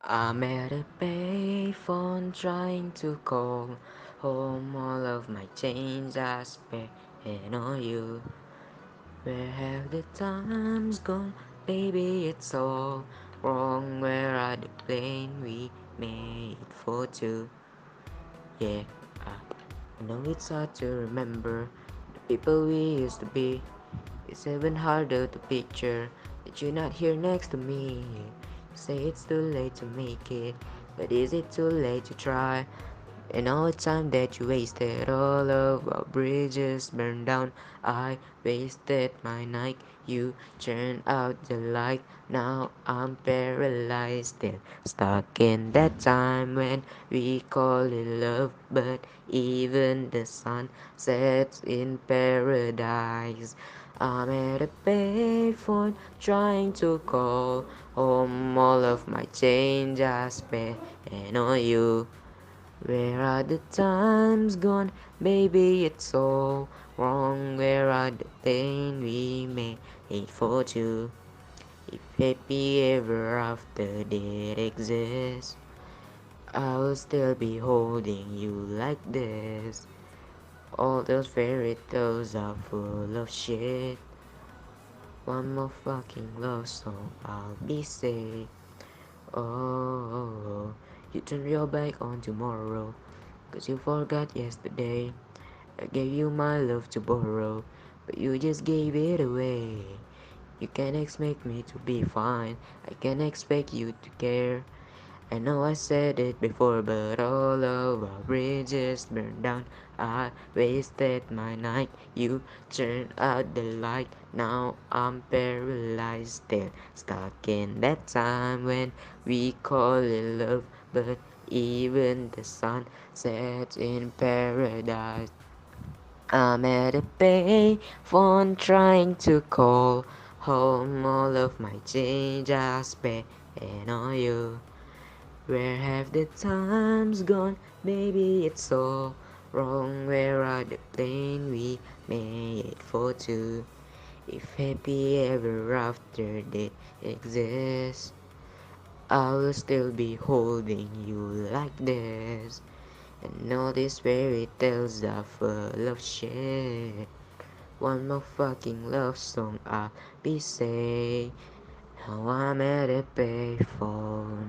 I'm at a payphone trying to call home. All of my change I spent on you. Where have the times gone? Baby, it's all wrong. Where are the plane we made for two? Yeah, I know it's hard to remember the people we used to be. It's even harder to picture that you're not here next to me. You say it's too late to make it, but is it too late to try? And all the time that you wasted, all of our bridges burned down. I wasted my night, you turned out the light. Now I'm paralyzed, still stuck in that time when we call it love. But even the sun sets in paradise. I'm at a payphone trying to call home. All of my change I spent on you. Where are the times gone? Baby, it's all wrong. Where are the pain we made for two? If happy ever after did exist, I will still be holding you like this. All those fairy tales are full of shit. One more fucking love song, I'll be safe. Oh, you turn your back on tomorrow, 'cause you forgot yesterday. I gave you my love to borrow, but you just gave it away. You can't expect me to be fine, I can't expect you to care. I know I said it before, but all of our bridges burned down. I wasted my night, you turned out the light. Now I'm paralyzed, still stuck in that time when we call it love. But even the sun sets in paradise. I'm at a payphone trying to call home. All of my change I spent on you. Where have the times gone? Baby, it's all wrong. Where are the plane we made for two? If happy ever after did exist, I will still be holding you like this. And all these fairy tales are full of shit. One more fucking love song I'll be saying. Now I'm at a payphone.